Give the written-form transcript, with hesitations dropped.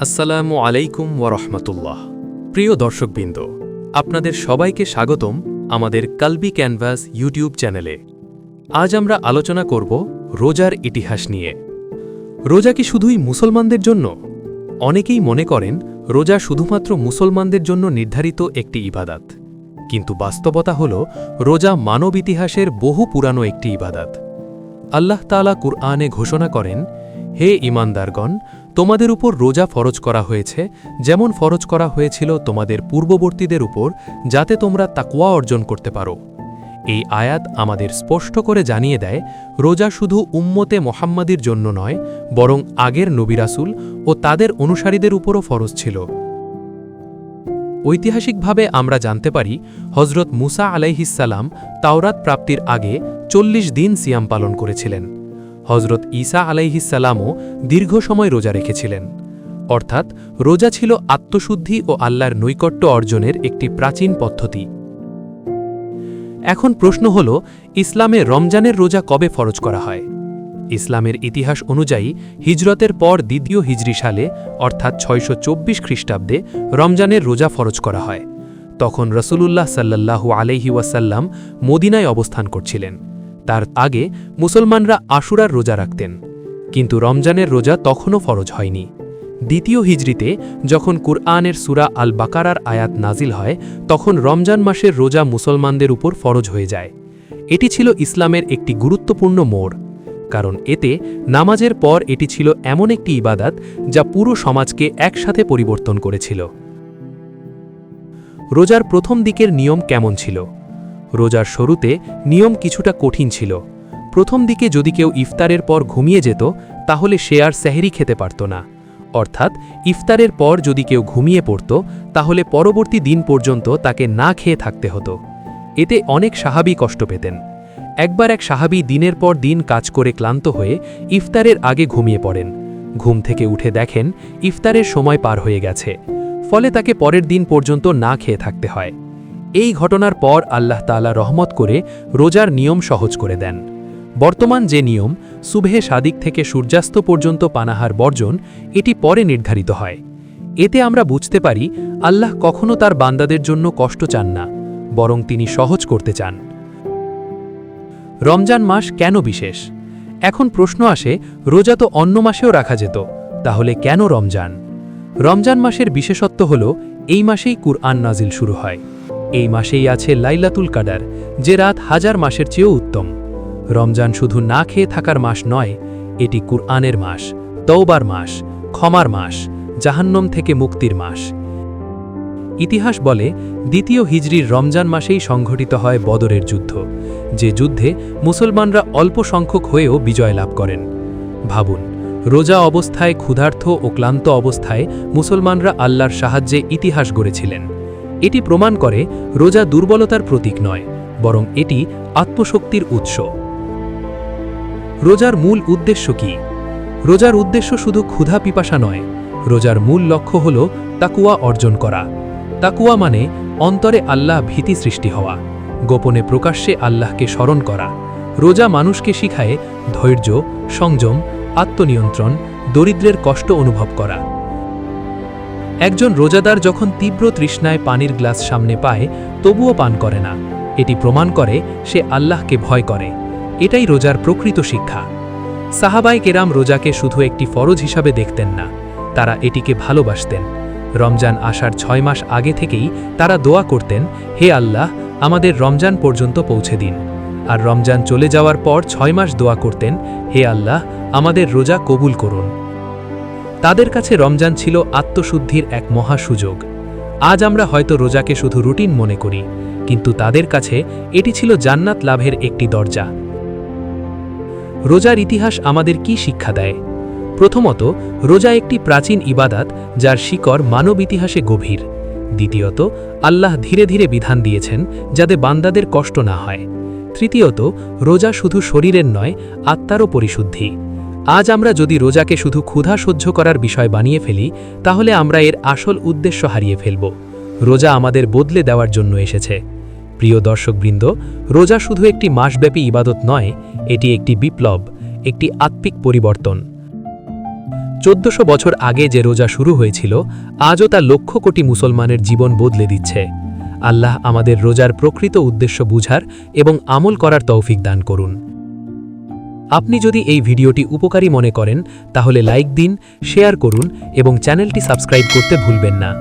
আসসালামু আলাইকুম ওয়ারহমতুল্লাহ। প্রিয় দর্শকবৃন্দ, আপনাদের সবাইকে স্বাগতম আমাদের কালবি ক্যানভাস ইউটিউব চ্যানেলে। আজ আমরা আলোচনা করব রোজার ইতিহাস নিয়ে। রোজা কি শুধুই মুসলমানদের জন্য? অনেকেই মনে করেন রোজা শুধুমাত্র মুসলমানদের জন্য নির্ধারিত একটি ইবাদাত, কিন্তু বাস্তবতা হল রোজা মানব ইতিহাসের বহু পুরানো একটি ইবাদাত। আল্লাহ তাআলা কুরআনে ঘোষণা করেন, হে ঈমানদারগণ, তোমাদের উপর রোজা ফরজ করা হয়েছে যেমন ফরজ করা হয়েছিল তোমাদের পূর্ববর্তীদের উপর, যাতে তোমরা তাকওয়া অর্জন করতে পারো। এই আয়াত আমাদের স্পষ্ট করে জানিয়ে দেয় রোজা শুধু উম্মতে মুহাম্মাদির জন্য নয়, বরং আগের নবী রাসূল ও তাদের অনুসারীদের উপরও ফরজ ছিল। ঐতিহাসিকভাবে আমরা জানতে পারি হজরত মুসা আলাইহিসসালাম তাওরাত প্রাপ্তির আগে ৪০ দিন সিয়াম পালন করেছিলেন। হজরত ঈসা আলাইহিসসালামও দীর্ঘ সময় রোজা রেখেছিলেন। অর্থাৎ রোজা ছিল আত্মশুদ্ধি ও আল্লাহর নৈকট্য অর্জনের একটি প্রাচীন পদ্ধতি। এখন প্রশ্ন হল, ইসলামে রমজানের রোজা কবে ফরজ করা হয়? ইসলামের ইতিহাস অনুযায়ী হিজরতের পর দ্বিতীয় হিজরি সালে অর্থাৎ ৬২৪ খ্রিস্টাব্দে রমজানের রোজা ফরজ করা হয়। তখন রাসূলুল্লাহ সাল্লাল্লাহু আলাইহি ওয়াসাল্লাম মদিনায় অবস্থান করছিলেন। তার আগে মুসলমানরা আশুরার রোজা রাখতেন, কিন্তু রমজানের রোজা তখনও ফরজ হয়নি। দ্বিতীয় হিজরিতে যখন কুরআনের সূরা আল বাকারার আয়াত নাজিল হয়, তখন রমজান মাসের রোজা মুসলমানদের উপর ফরজ হয়ে যায়। এটি ছিল ইসলামের একটি গুরুত্বপূর্ণ মোড়, কারণ এতে নামাজের পর এটি ছিল এমন একটি ইবাদাত যা পুরো সমাজকে একসাথে পরিবর্তন করেছিল। রোজার প্রথম দিকের নিয়ম কেমন ছিল? রোজার শুরুতে নিয়ম কিছুটা কঠিন ছিল। প্রথম দিকে যদি কেউ ইফতারের পর ঘুমিয়ে যেত, তাহলে সে আর সেহরি খেতে পারত না। অর্থাৎ ইফতারের পর যদি কেউ ঘুমিয়ে পড়ত, তাহলে পরবর্তী দিন পর্যন্ত তাকে না খেয়ে থাকতে হতো। এতে অনেক সাহাবী কষ্ট পেতেন। একবার এক সাহাবী দিনের পর দিন কাজ করে ক্লান্ত হয়ে ইফতারের আগে ঘুমিয়ে পড়েন। ঘুম থেকে উঠে দেখেন ইফতারের সময় পার হয়ে গেছে, ফলে তাকে পরের দিন পর্যন্ত না খেয়ে থাকতে হয়। এই ঘটনার পর আল্লাহ তাআলা রহমত করে রোজার নিয়ম সহজ করে দেন। বর্তমান যে নিয়ম, সুবহে সাদিক থেকে সূর্যাস্ত পর্যন্ত পানাহার বর্জন, এটি পরে নির্ধারিত হয়। এতে আমরা বুঝতে পারি আল্লাহ কখনো তার বান্দাদের জন্য কষ্ট চান না, বরং তিনি সহজ করতে চান। রমজান মাস কেন বিশেষ? এখন প্রশ্ন আসে, রোজা তো অন্য মাসেও রাখা যেত, তাহলে কেন রমজান? রমজান মাসের বিশেষত্ব হল এই মাসেই কুরআন নাজিল শুরু হয়। এই মাসেই আছে লাইলাতুল কাদার, যে রাত হাজার মাসের চেয়েও উত্তম। রমজান শুধু না খেয়ে থাকার মাস নয়, এটি কুরআনের মাস, তওবার মাস, ক্ষমার মাস, জাহান্নাম থেকে মুক্তির মাস। ইতিহাস বলে দ্বিতীয় হিজরির রমজান মাসেই সংঘটিত হয় বদরের যুদ্ধ, যে যুদ্ধে মুসলমানরা অল্প সংখ্যক হয়েও বিজয় লাভ করেন। ভাবুন, রোজা অবস্থায়, ক্ষুধার্ত ও ক্লান্ত অবস্থায় মুসলমানরা আল্লাহর সাহায্যে ইতিহাস গড়েছিলেন। এটি প্রমাণ করে রোজা দুর্বলতার প্রতীক নয়, বরং এটি আত্মশক্তির উৎস। রোজার মূল উদ্দেশ্য কি? রোজার উদ্দেশ্য শুধু ক্ষুধা পিপাসা নয়। রোজার মূল লক্ষ্য হল তাকওয়া অর্জন করা। তাকওয়া মানে অন্তরে আল্লাহ ভীতি সৃষ্টি হওয়া, গোপনে প্রকাশ্যে আল্লাহকে স্মরণ করা। রোজা মানুষকে শিখায় ধৈর্য, সংযম, আত্মনিয়ন্ত্রণ, দরিদ্রের কষ্ট অনুভব করা। একজন রোজাদার যখন তীব্র তৃষ্ণায় পানির গ্লাস সামনে পায়, তবুও পান করে না, এটি প্রমাণ করে সে আল্লাহকে ভয় করে। এটাই রোজার প্রকৃত শিক্ষা। সাহাবায়ে কেরাম রোজাকে শুধু একটি ফরজ হিসাবে দেখতেন না, তারা এটিকে ভালোবাসতেন। রমজান আসার ৬ মাস আগে থেকেই তারা দোয়া করতেন, হে আল্লাহ, আমাদের রমজান পর্যন্ত পৌঁছে দিন। আর রমজান চলে যাওয়ার পর ৬ মাস দোয়া করতেন, হে আল্লাহ, আমাদের রোজা কবুল করুন। তাদের কাছে রমজান ছিল আত্মশুদ্ধির এক মহা সুযোগ। আজ আমরা হয়তো রোজাকে শুধু রুটিন মনে করি, কিন্তু তাদের কাছে এটি ছিল জান্নাত লাভের একটি দরজা। রোজার ইতিহাস আমাদের কি শিক্ষা দেয়? প্রথমত, রোজা একটি প্রাচীন ইবাদাত যার শিকড় মানব ইতিহাসে গভীর। দ্বিতীয়ত, আল্লাহ ধীরে ধীরে বিধান দিয়েছেন যাতে বান্দাদের কষ্ট না হয়। তৃতীয়ত, রোজা শুধু শরীরের নয়, আত্মারও পরিশুদ্ধি। আজ আমরা যদি রোজাকে শুধু ক্ষুধা সহ্য করার বিষয় বানিয়ে ফেলি, তাহলে আমরা এর আসল উদ্দেশ্য হারিয়ে ফেলব। রোজা আমাদের বদলে দেওয়ার জন্য এসেছে। প্রিয় দর্শকবৃন্দ, রোজা শুধু একটি মাসব্যাপী ইবাদত নয়, এটি একটি বিপ্লব, একটি আত্মিক পরিবর্তন। 1400 বছর আগে যে রোজা শুরু হয়েছিল আজও তা লক্ষ কোটি মুসলমানের জীবন বদলে দিচ্ছে। আল্লাহ আমাদের রোজার প্রকৃত উদ্দেশ্য বুঝার এবং আমল করার তৌফিক দান করুন। আপনি যদি এই ভিডিওটি উপকারী মনে করেন তাহলে লাইক দিন, শেয়ার করুন এবং চ্যানেলটি সাবস্ক্রাইব করতে ভুলবেন না।